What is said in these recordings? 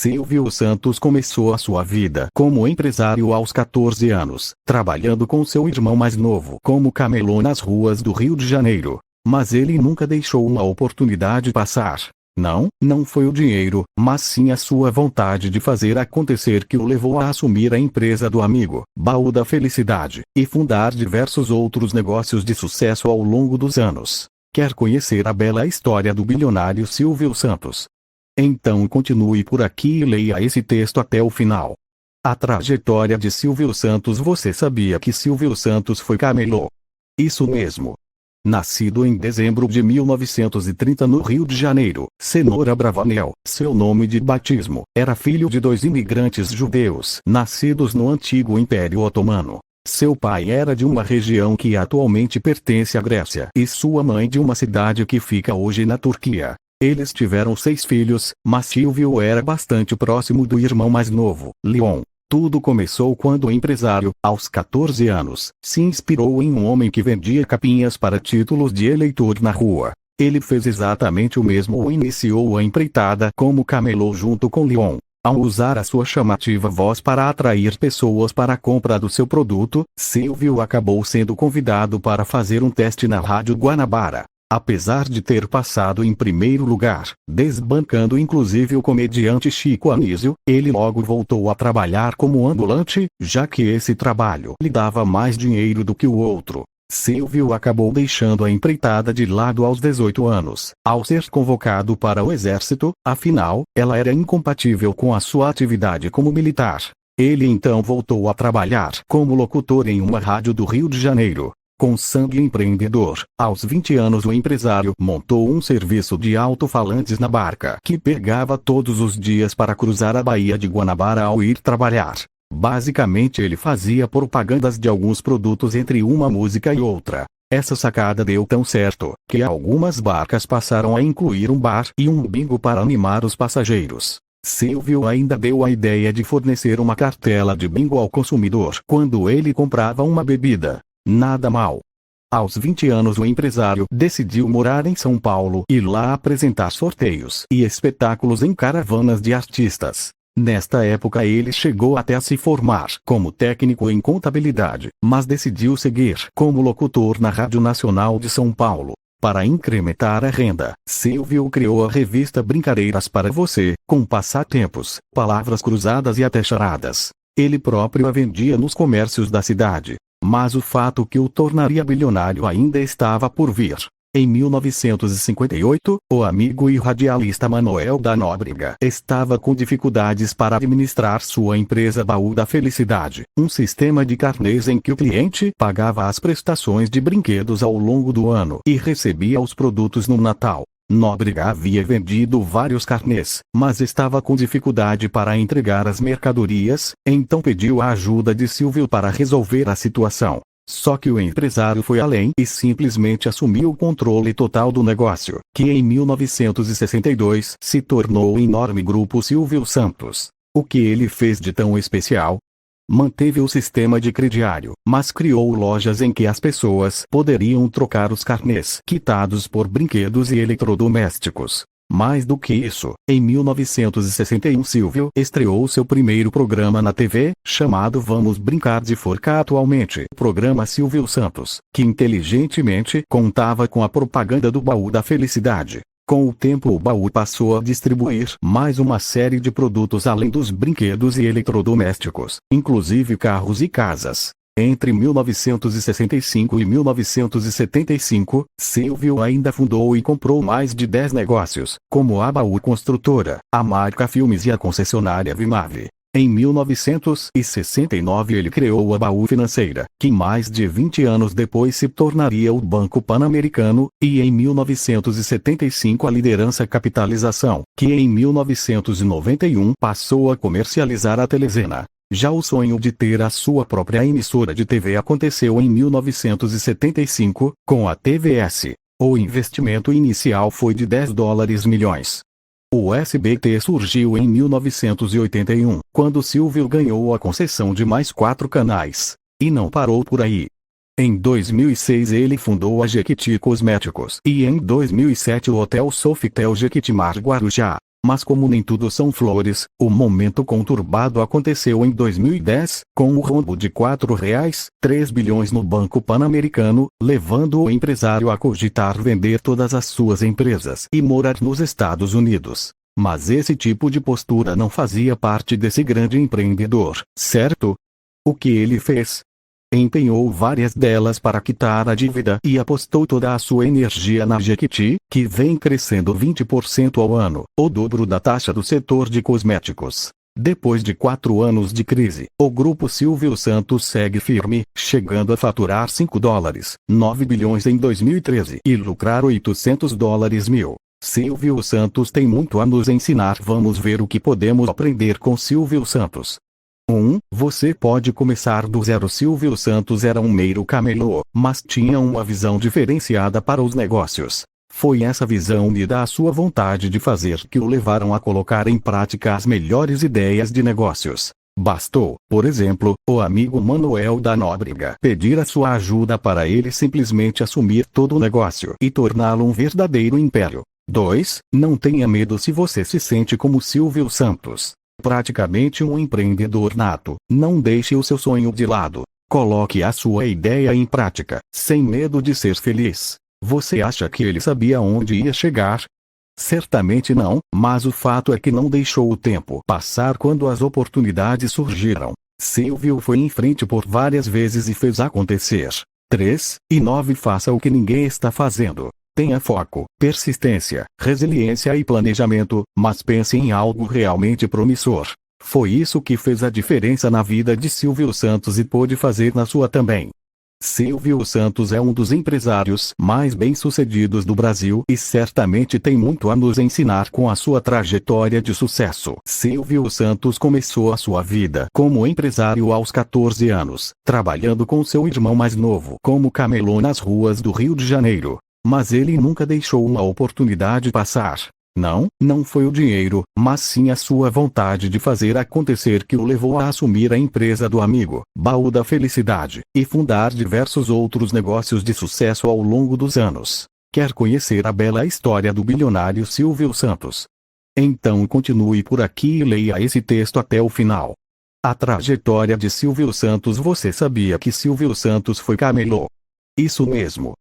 Silvio Santos começou a sua vida como empresário aos 14 anos, trabalhando com seu irmão mais novo como camelô nas ruas do Rio de Janeiro. Mas ele nunca deixou uma oportunidade passar. Não foi o dinheiro, mas sim a sua vontade de fazer acontecer que o levou a assumir a empresa do amigo, Baú da Felicidade, e fundar diversos outros negócios de sucesso ao longo dos anos. Quer conhecer a bela história do bilionário Silvio Santos? Então continue por aqui e leia esse texto até o final. A trajetória de Silvio Santos. Você sabia que Silvio Santos foi camelô? Isso mesmo. Nascido em dezembro de 1930 no Rio de Janeiro, Cenoura Bravanel, seu nome de batismo, era filho de 2 imigrantes judeus nascidos no antigo Império Otomano. Seu pai era de uma região que atualmente pertence à Grécia e sua mãe de uma cidade que fica hoje na Turquia. Eles tiveram 6 filhos, mas Silvio era bastante próximo do irmão mais novo, Leon. Tudo começou quando o empresário, aos 14 anos, se inspirou em um homem que vendia capinhas para títulos de eleitor na rua. Ele fez exatamente o mesmo e iniciou a empreitada como camelô junto com Leon. Ao usar a sua chamativa voz para atrair pessoas para a compra do seu produto, Silvio acabou sendo convidado para fazer um teste na Rádio Guanabara. Apesar de ter passado em primeiro lugar, desbancando inclusive o comediante Chico Anísio, ele logo voltou a trabalhar como ambulante, já que esse trabalho lhe dava mais dinheiro do que o outro. Silvio acabou deixando a empreitada de lado aos 18 anos, ao ser convocado para o exército, afinal, ela era incompatível com a sua atividade como militar. Ele então voltou a trabalhar como locutor em uma rádio do Rio de Janeiro. Com sangue empreendedor, aos 20 anos o empresário montou um serviço de alto-falantes na barca que pegava todos os dias para cruzar a Baía de Guanabara ao ir trabalhar. Basicamente ele fazia propagandas de alguns produtos entre uma música e outra. Essa sacada deu tão certo, que algumas barcas passaram a incluir um bar e um bingo para animar os passageiros. Silvio ainda deu a ideia de fornecer uma cartela de bingo ao consumidor quando ele comprava uma bebida. Nada mal. Aos 20 anos o empresário decidiu morar em São Paulo e lá apresentar sorteios e espetáculos em caravanas de artistas. Nesta época ele chegou até a se formar como técnico em contabilidade, mas decidiu seguir como locutor na Rádio Nacional de São Paulo. Para incrementar a renda, Silvio criou a revista Brincadeiras para Você, com passatempos, palavras cruzadas e até charadas. Ele próprio a vendia nos comércios da cidade. Mas o fato que o tornaria bilionário ainda estava por vir. Em 1958, o amigo e radialista Manuel da Nóbrega estava com dificuldades para administrar sua empresa Baú da Felicidade, um sistema de carnês em que o cliente pagava as prestações de brinquedos ao longo do ano e recebia os produtos no Natal. Nóbrega havia vendido vários carnês, mas estava com dificuldade para entregar as mercadorias, então pediu a ajuda de Silvio para resolver a situação. Só que o empresário foi além e simplesmente assumiu o controle total do negócio, que em 1962 se tornou o enorme grupo Silvio Santos. O que ele fez de tão especial? Manteve o sistema de crediário, mas criou lojas em que as pessoas poderiam trocar os carnês quitados por brinquedos e eletrodomésticos. Mais do que isso, em 1961 Silvio estreou seu primeiro programa na TV, chamado Vamos Brincar de Forca, atualmente programa Silvio Santos, que inteligentemente contava com a propaganda do Baú da Felicidade. Com o tempo o Baú passou a distribuir mais uma série de produtos além dos brinquedos e eletrodomésticos, inclusive carros e casas. Entre 1965 e 1975, Silvio ainda fundou e comprou mais de 10 negócios, como a Baú Construtora, a Marca Filmes e a concessionária Vimave. Em 1969 ele criou a Baú Financeira, que mais de 20 anos depois se tornaria o Banco Pan-Americano, e em 1975 a Liderança Capitalização, que em 1991 passou a comercializar a Telezena. Já o sonho de ter a sua própria emissora de TV aconteceu em 1975, com a TVS. O investimento inicial foi de $10 milhões. O SBT surgiu em 1981, quando Silvio ganhou a concessão de mais 4 canais. E não parou por aí. Em 2006 ele fundou a Jequiti Cosméticos e em 2007 o Hotel Sofitel Jequitimar Guarujá. Mas como nem tudo são flores, o momento conturbado aconteceu em 2010, com o rombo de R$ 4,3 bilhões no Banco Pan-Americano, levando o empresário a cogitar vender todas as suas empresas e morar nos Estados Unidos. Mas esse tipo de postura não fazia parte desse grande empreendedor, certo? O que ele fez? Empenhou várias delas para quitar a dívida e apostou toda a sua energia na Jequiti, que vem crescendo 20% ao ano, o dobro da taxa do setor de cosméticos. Depois de 4 anos de crise, o grupo Silvio Santos segue firme, chegando a faturar $5,9 bilhões em 2013 e lucrar $800 mil. Silvio Santos tem muito a nos ensinar. Vamos ver o que podemos aprender com Silvio Santos. 1. Você pode começar do zero. Silvio Santos era um mero camelô, mas tinha uma visão diferenciada para os negócios. Foi essa visão unida à sua vontade de fazer que o levaram a colocar em prática as melhores ideias de negócios. Bastou, por exemplo, o amigo Manuel da Nóbrega pedir a sua ajuda para ele simplesmente assumir todo o negócio e torná-lo um verdadeiro império. 2. Não tenha medo se você se sente como Silvio Santos. Praticamente um empreendedor nato, não deixe o seu sonho de lado. Coloque a sua ideia em prática, sem medo de ser feliz. Você acha que ele sabia onde ia chegar? Certamente não, mas o fato é que não deixou o tempo passar quando as oportunidades surgiram. Silvio foi em frente por várias vezes e fez acontecer. 3. E 9. Faça o que ninguém está fazendo. Tenha foco, persistência, resiliência e planejamento, mas pense em algo realmente promissor. Foi isso que fez a diferença na vida de Silvio Santos e pôde fazer na sua também. Silvio Santos é um dos empresários mais bem-sucedidos do Brasil e certamente tem muito a nos ensinar com a sua trajetória de sucesso. Silvio Santos começou a sua vida como empresário aos 14 anos, trabalhando com seu irmão mais novo como camelô nas ruas do Rio de Janeiro. Mas ele nunca deixou uma oportunidade passar. Não foi o dinheiro, mas sim a sua vontade de fazer acontecer que o levou a assumir a empresa do amigo, Baú da Felicidade, e fundar diversos outros negócios de sucesso ao longo dos anos. Quer conhecer a bela história do bilionário Silvio Santos? Então continue por aqui e leia esse texto até o final. A trajetória de Silvio Santos. Você sabia que Silvio Santos foi camelô? Isso mesmo.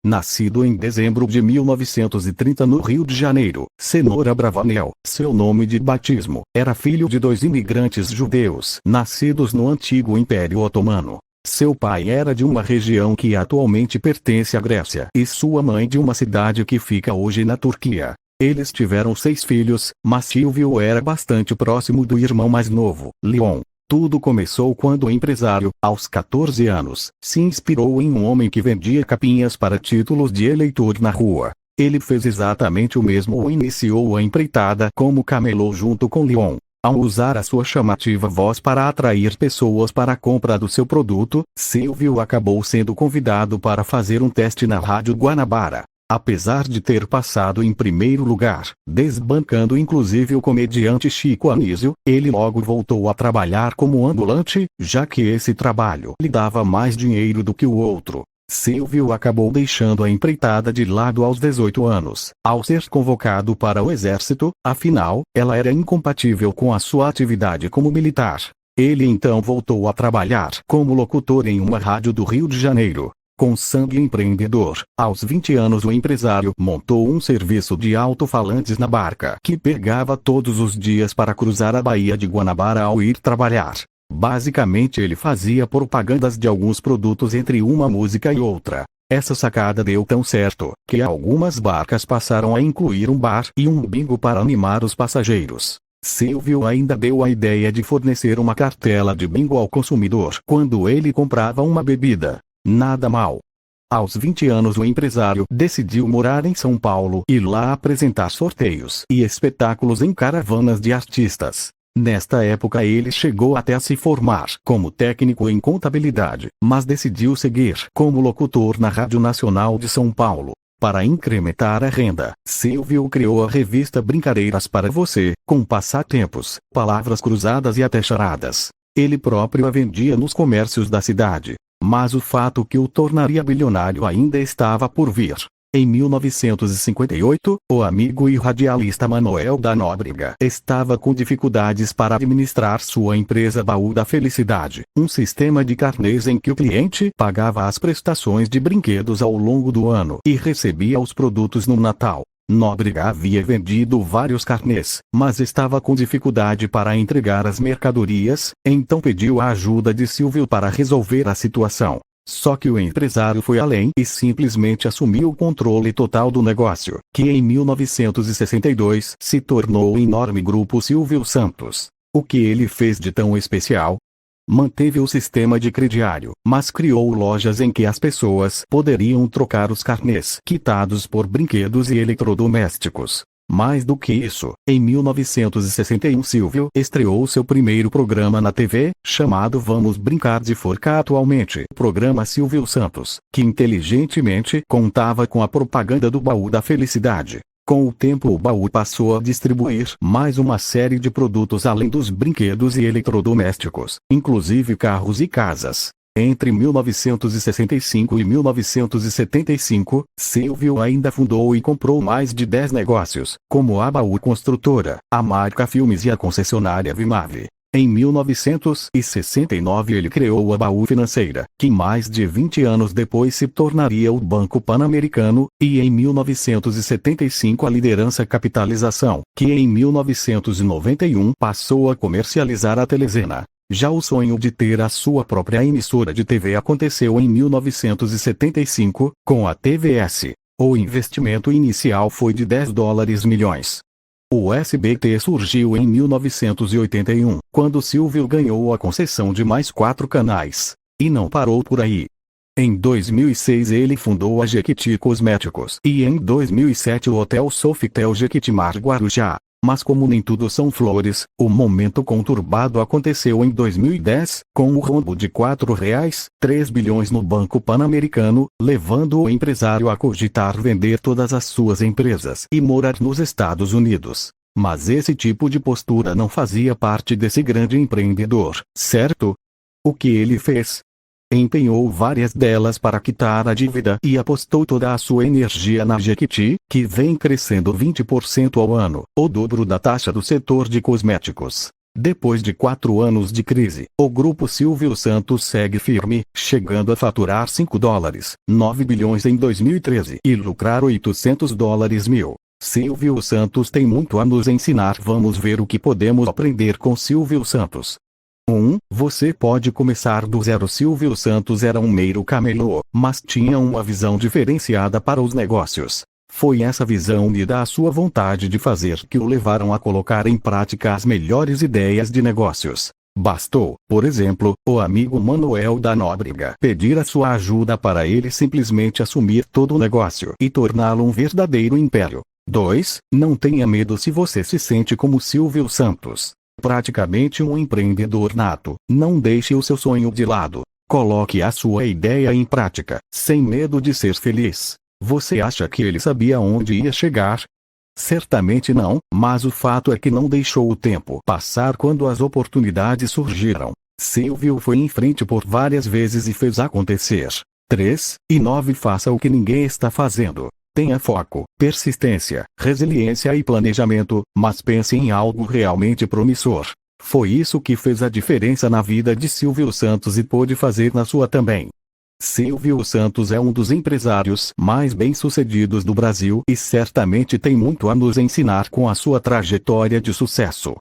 Nascido em dezembro de 1930 no Rio de Janeiro, Cenoura Bravanel, seu nome de batismo, era filho de 2 imigrantes judeus nascidos no antigo Império Otomano. Seu pai era de uma região que atualmente pertence à Grécia e sua mãe de uma cidade que fica hoje na Turquia. Eles tiveram 6 filhos, mas Silvio era bastante próximo do irmão mais novo, Leon. Tudo começou quando o empresário, aos 14 anos, se inspirou em um homem que vendia capinhas para títulos de eleitor na rua. Ele fez exatamente o mesmo e iniciou a empreitada como camelô junto com Leon. Ao usar a sua chamativa voz para atrair pessoas para a compra do seu produto, Silvio acabou sendo convidado para fazer um teste na Rádio Guanabara. Apesar de ter passado em primeiro lugar, desbancando inclusive o comediante Chico Anísio, ele logo voltou a trabalhar como ambulante, já que esse trabalho lhe dava mais dinheiro do que o outro. Silvio acabou deixando a empreitada de lado aos 18 anos, ao ser convocado para o exército, afinal, ela era incompatível com a sua atividade como militar. Ele então voltou a trabalhar como locutor em uma rádio do Rio de Janeiro. Com sangue empreendedor, aos 20 anos o empresário montou um serviço de alto-falantes na barca que pegava todos os dias para cruzar a Baía de Guanabara ao ir trabalhar. Basicamente ele fazia propagandas de alguns produtos entre uma música e outra. Essa sacada deu tão certo, que algumas barcas passaram a incluir um bar e um bingo para animar os passageiros. Silvio ainda deu a ideia de fornecer uma cartela de bingo ao consumidor quando ele comprava uma bebida. Nada mal. Aos 20 anos o empresário decidiu morar em São Paulo e lá apresentar sorteios e espetáculos em caravanas de artistas. Nesta época ele chegou até a se formar como técnico em contabilidade, mas decidiu seguir como locutor na Rádio Nacional de São Paulo. Para incrementar a renda, Silvio criou a revista Brincadeiras para Você, com passatempos, palavras cruzadas e até charadas. Ele próprio a vendia nos comércios da cidade. Mas o fato que o tornaria bilionário ainda estava por vir. Em 1958, o amigo e radialista Manuel da Nóbrega estava com dificuldades para administrar sua empresa Baú da Felicidade, um sistema de carnês em que o cliente pagava as prestações de brinquedos ao longo do ano e recebia os produtos no Natal. Nóbrega havia vendido vários carnês, mas estava com dificuldade para entregar as mercadorias, então pediu a ajuda de Silvio para resolver a situação. Só que o empresário foi além e simplesmente assumiu o controle total do negócio, que em 1962 se tornou o enorme grupo Silvio Santos. O que ele fez de tão especial? Manteve o sistema de crediário, mas criou lojas em que as pessoas poderiam trocar os carnês quitados por brinquedos e eletrodomésticos. Mais do que isso, em 1961 Silvio estreou seu primeiro programa na TV, chamado Vamos Brincar de Forca, atualmente o programa Silvio Santos, que inteligentemente contava com a propaganda do Baú da Felicidade. Com o tempo o Baú passou a distribuir mais uma série de produtos além dos brinquedos e eletrodomésticos, inclusive carros e casas. Entre 1965 e 1975, Silvio ainda fundou e comprou mais de 10 negócios, como a Baú Construtora, a Marca Filmes e a concessionária Vimave. Em 1969 ele criou a Baú Financeira, que mais de 20 anos depois se tornaria o Banco Pan-Americano, e em 1975 a Liderança Capitalização, que em 1991 passou a comercializar a Telezena. Já o sonho de ter a sua própria emissora de TV aconteceu em 1975, com a TVS. O investimento inicial foi de $10 milhões. O SBT surgiu em 1981, quando Silvio ganhou a concessão de mais 4 canais. E não parou por aí. Em 2006 ele fundou a Jequiti Cosméticos e em 2007 o Hotel Sofitel Jequitimar Guarujá. Mas como nem tudo são flores, o momento conturbado aconteceu em 2010, com o rombo de R$4,3 bilhões no Banco Pan-Americano, levando o empresário a cogitar vender todas as suas empresas e morar nos Estados Unidos. Mas esse tipo de postura não fazia parte desse grande empreendedor, certo? O que ele fez? Empenhou várias delas para quitar a dívida e apostou toda a sua energia na Jequiti, que vem crescendo 20% ao ano, o dobro da taxa do setor de cosméticos. Depois de 4 anos de crise, o grupo Silvio Santos segue firme, chegando a faturar $5,9 bilhões em 2013 e lucrar $800 mil. Silvio Santos tem muito a nos ensinar. Vamos ver o que podemos aprender com Silvio Santos. 1. Você pode começar do zero. Silvio Santos era um mero camelô, mas tinha uma visão diferenciada para os negócios. Foi essa visão unida à sua vontade de fazer que o levaram a colocar em prática as melhores ideias de negócios. Bastou, por exemplo, o amigo Manuel da Nóbrega pedir a sua ajuda para ele simplesmente assumir todo o negócio e torná-lo um verdadeiro império. 2. Não tenha medo se você se sente como Silvio Santos. Praticamente um empreendedor nato, não deixe o seu sonho de lado. Coloque a sua ideia em prática, sem medo de ser feliz. Você acha que ele sabia onde ia chegar? Certamente não, mas o fato é que não deixou o tempo passar quando as oportunidades surgiram. Silvio foi em frente por várias vezes e fez acontecer. 3. E 9. Faça o que ninguém está fazendo. Tenha foco, persistência, resiliência e planejamento, mas pense em algo realmente promissor. Foi isso que fez a diferença na vida de Silvio Santos e pôde fazer na sua também. Silvio Santos é um dos empresários mais bem-sucedidos do Brasil e certamente tem muito a nos ensinar com a sua trajetória de sucesso.